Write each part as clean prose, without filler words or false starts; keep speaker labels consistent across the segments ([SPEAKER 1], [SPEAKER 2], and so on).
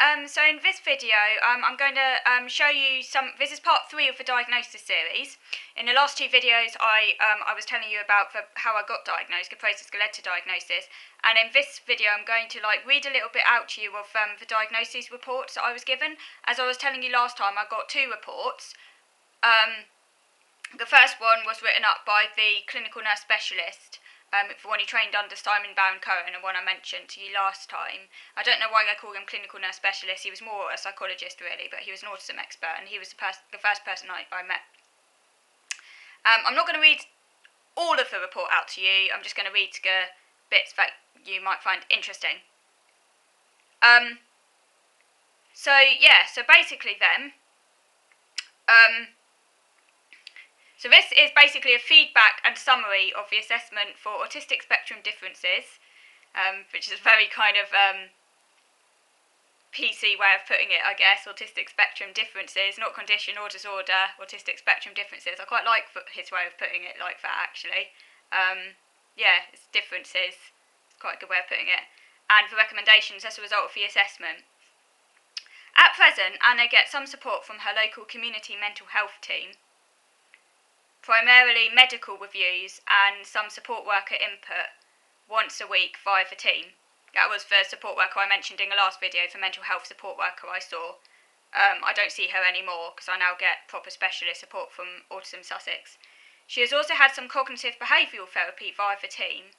[SPEAKER 1] So in this video, I'm going to show you this is part 3 of the diagnosis series. In the last 2 videos, I was telling you about how I got diagnosed, the process that led to diagnosis. And in this video, I'm going to read a little bit out to you of the diagnosis reports that I was given. As I was telling you last time, I got 2 reports. The first one was written up by the clinical nurse specialist, the one he trained under Simon Baron-Cohen, and one I mentioned to you last time. I don't know why they call him clinical nurse specialist. He was more a psychologist, really, but he was an autism expert, and he was the first person I met. I'm not going to read all of the report out to you. I'm just going to read the bits that you might find interesting. So basically then, so this is basically a feedback and summary of the assessment for autistic spectrum differences, which is a very kind of PC way of putting it, I guess. Autistic spectrum differences, not condition or disorder, autistic spectrum differences. I quite like his way of putting it like that, actually. It's differences. It's quite a good way of putting it. And the recommendations as a result of the assessment. At present, Anna gets some support from her local community mental health team, primarily medical reviews and some support worker input once a week via the team. That was the support worker I mentioned in the last video, the mental health support worker I saw. I don't see her anymore because I now get proper specialist support from Autism Sussex. She has also had some cognitive behavioural therapy via the team,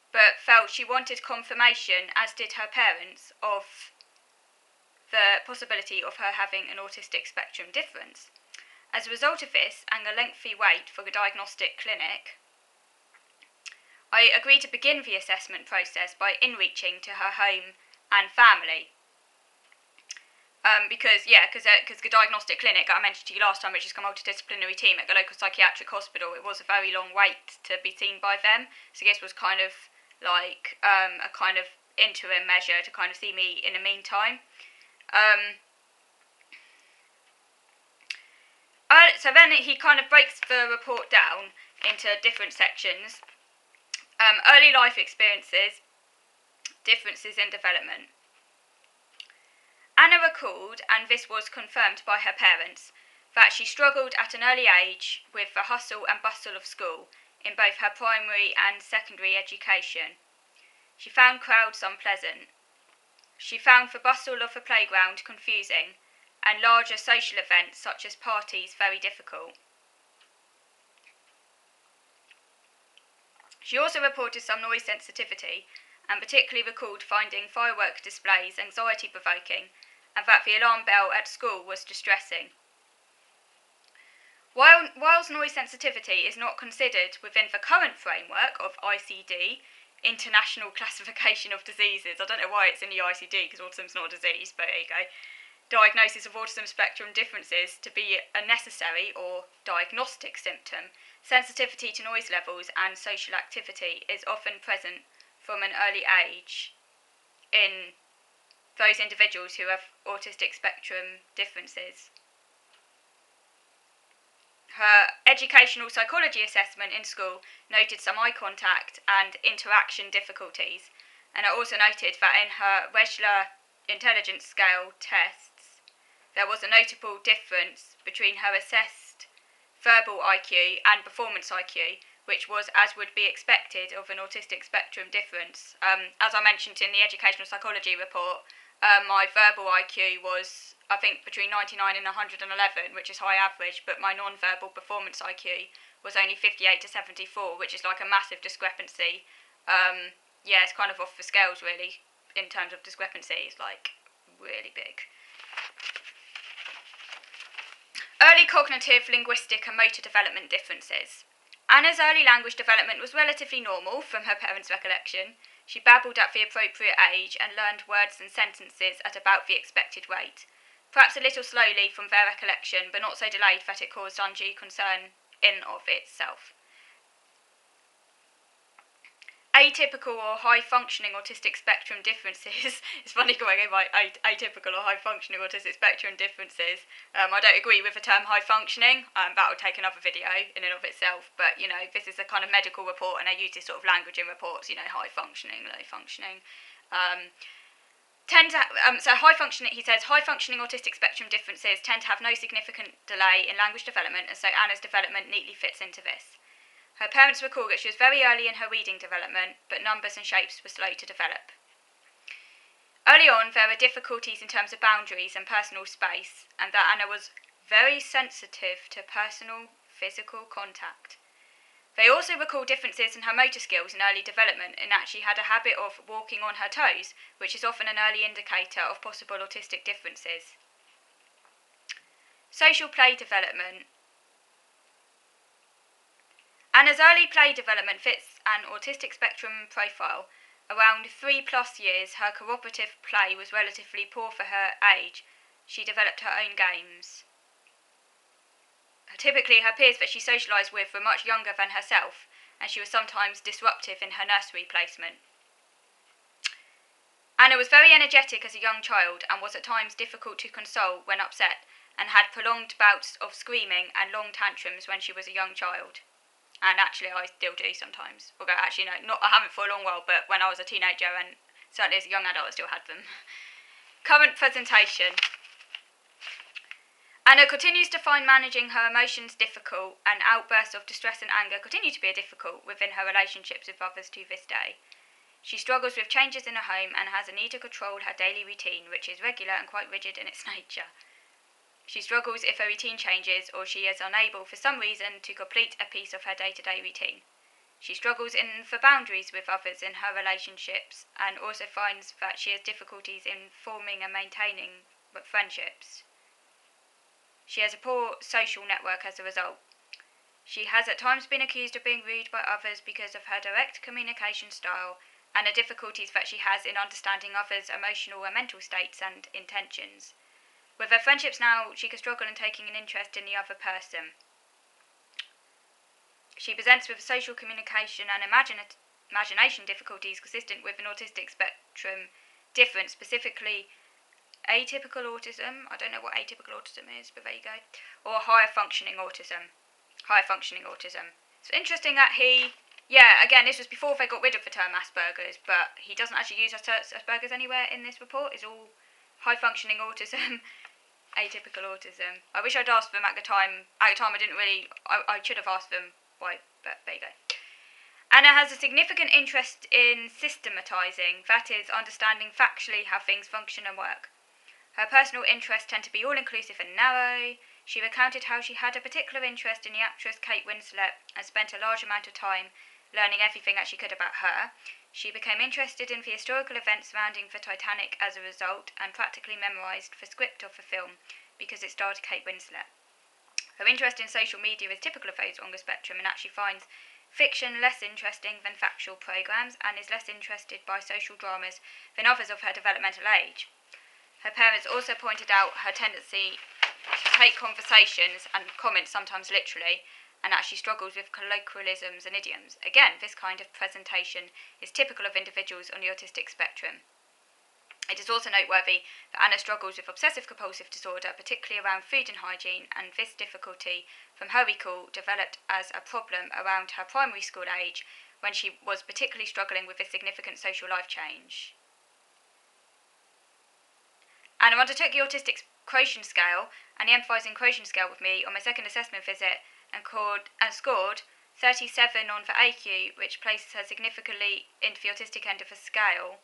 [SPEAKER 1] but felt she wanted confirmation, as did her parents, of the possibility of her having an autistic spectrum difference. As a result of this, and a lengthy wait for the diagnostic clinic, I agreed to begin the assessment process by in-reaching to her home and family. Because the diagnostic clinic that I mentioned to you last time, which is a multidisciplinary team at the local psychiatric hospital, it was a very long wait to be seen by them. So this was kind of like a kind of interim measure to kind of see me in the meantime. So then he kind of breaks the report down into different sections. Early life experiences, differences in development. Anna recalled, and this was confirmed by her parents, that she struggled at an early age with the hustle and bustle of school in both her primary and secondary education. She found crowds unpleasant. She found the bustle of the playground confusing, and larger social events such as parties very difficult. She also reported some noise sensitivity, and particularly recalled finding firework displays anxiety-provoking, and that the alarm bell at school was distressing. Whilst noise sensitivity is not considered within the current framework of ICD, International Classification of Diseases, I don't know why it's in the ICD because autism's not a disease, but there you go, diagnosis of autism spectrum differences to be a necessary or diagnostic symptom, sensitivity to noise levels and social activity is often present from an early age in those individuals who have autistic spectrum differences. Her educational psychology assessment in school noted some eye contact and interaction difficulties, and it also noted that in her Wechsler intelligence scale tests, there was a notable difference between her assessed verbal IQ and performance IQ, which was as would be expected of an autistic spectrum difference. As I mentioned in the educational psychology report, my verbal IQ was, I think, between 99 and 111, which is high average, but my non-verbal performance IQ was only 58 to 74, which is like a massive discrepancy. It's kind of off the scales, really, in terms of discrepancy. It's like really big. Early cognitive, linguistic and motor development differences. Anna's early language development was relatively normal from her parents' recollection. She babbled at the appropriate age and learned words and sentences at about the expected rate. Perhaps a little slowly from their recollection, but not so delayed that it caused undue concern in of itself. Atypical or high-functioning autistic spectrum differences. It's funny going in by atypical or high-functioning autistic spectrum differences. I don't agree with the term high-functioning. That would take another video in and of itself. But, this is a kind of medical report, and I use this sort of language in reports, high-functioning, low-functioning. tend to he says high functioning autistic spectrum differences tend to have no significant delay in language development, and so Anna's development neatly fits into this. Her parents recall that she was very early in her reading development, but numbers and shapes were slow to develop. Early on, there were difficulties in terms of boundaries and personal space, and that Anna was very sensitive to personal physical contact. They also recall differences in her motor skills in early development, and that she had a habit of walking on her toes, which is often an early indicator of possible autistic differences. Social play development. Anna's early play development fits an autistic spectrum profile. Around 3+ years, her cooperative play was relatively poor for her age. She developed her own games. Typically, her peers that she socialised with were much younger than herself, and she was sometimes disruptive in her nursery placement. Anna was very energetic as a young child and was at times difficult to console when upset, and had prolonged bouts of screaming and long tantrums when she was a young child. And actually, I still do sometimes. Although, actually, no, I haven't for a long while, but when I was a teenager and certainly as a young adult, I still had them. Current presentation. Anna continues to find managing her emotions difficult, and outbursts of distress and anger continue to be difficult within her relationships with others to this day. She struggles with changes in her home and has a need to control her daily routine, which is regular and quite rigid in its nature. She struggles if her routine changes, or she is unable for some reason to complete a piece of her day-to-day routine. She struggles for boundaries with others in her relationships, and also finds that she has difficulties in forming and maintaining friendships. She has a poor social network as a result. She has at times been accused of being rude by others because of her direct communication style and the difficulties that she has in understanding others' emotional and mental states and intentions. With her friendships now, she can struggle in taking an interest in the other person. She presents with social communication and imagination difficulties consistent with an autistic spectrum difference, specifically atypical autism. I don't know what atypical autism is, but there you go. Or higher functioning autism. It's interesting that again, this was before they got rid of the term Asperger's, but he doesn't actually use Asperger's anywhere in this report. It's all high functioning autism. Atypical autism. I wish I'd asked them at the time. I should have asked them why, but there you go. Anna has a significant interest in systematising, that is, understanding factually how things function and work. Her personal interests tend to be all-inclusive and narrow. She recounted how she had a particular interest in the actress Kate Winslet and spent a large amount of time learning everything that she could about her. She became interested in the historical events surrounding the Titanic as a result, and practically memorised the script of the film because it starred Kate Winslet. Her interest in social media is typical of those on the spectrum, and actually finds fiction less interesting than factual programmes, and is less interested by social dramas than others of her developmental age. Her parents also pointed out her tendency to take conversations and comments sometimes literally, and actually struggles with colloquialisms and idioms. Again, this kind of presentation is typical of individuals on the autistic spectrum. It is also noteworthy that Anna struggles with obsessive-compulsive disorder, particularly around food and hygiene, and this difficulty, from her recall, developed as a problem around her primary school age, when she was particularly struggling with a significant social life change. Anna undertook the autistic quotient scale and the emphatising quotient scale with me on my second assessment visit, and scored 37 on the AQ, which places her significantly into the autistic end of the scale.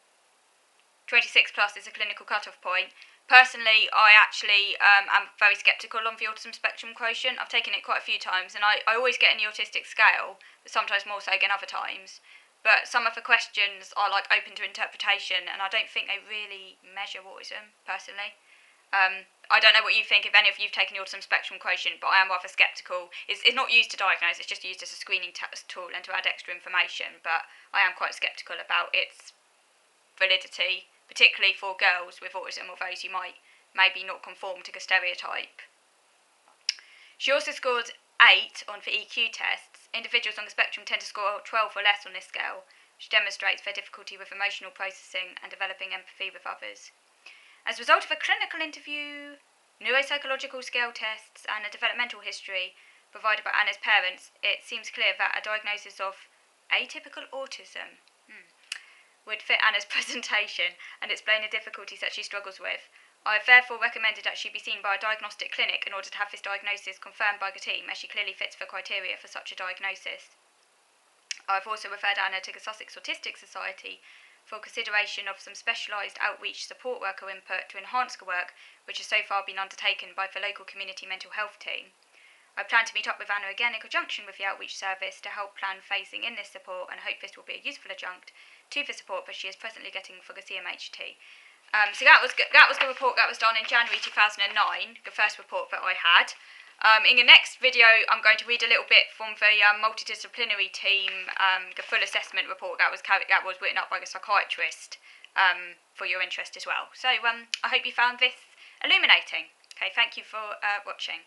[SPEAKER 1] 26 plus is a clinical cut-off point. Personally, I actually am very sceptical on the autism spectrum quotient. I've taken it quite a few times, and I always get in the autistic scale, but sometimes more so than other times. But some of the questions are open to interpretation, and I don't think they really measure autism, personally. I don't know what you think, if any of you've taken the autism spectrum quotient, but I am rather sceptical. It's not used to diagnose, it's just used as a screening tool and to add extra information, but I am quite sceptical about its validity, particularly for girls with autism or those who might maybe not conform to the stereotype. She also scored 8 on the EQ tests. Individuals on the spectrum tend to score 12 or less on this scale, which demonstrates their difficulty with emotional processing and developing empathy with others. As a result of a clinical interview, neuropsychological scale tests, and a developmental history provided by Anna's parents, it seems clear that a diagnosis of atypical autism would fit Anna's presentation and explain the difficulties that she struggles with. I have therefore recommended that she be seen by a diagnostic clinic in order to have this diagnosis confirmed by the team, as she clearly fits the criteria for such a diagnosis. I have also referred Anna to the Sussex Autistic Society for consideration of some specialised outreach support worker input to enhance the work which has so far been undertaken by the local community mental health team. I plan to meet up with Anna again in conjunction with the outreach service to help plan phasing in this support, and hope this will be a useful adjunct to the support that she is presently getting for the CMHT. So that was the report that was done in January 2009, the first report that I had. In the next video, I'm going to read a little bit from the multidisciplinary team, the full assessment report that was written up by the psychiatrist, for your interest as well. So I hope you found this illuminating. Okay, thank you for watching.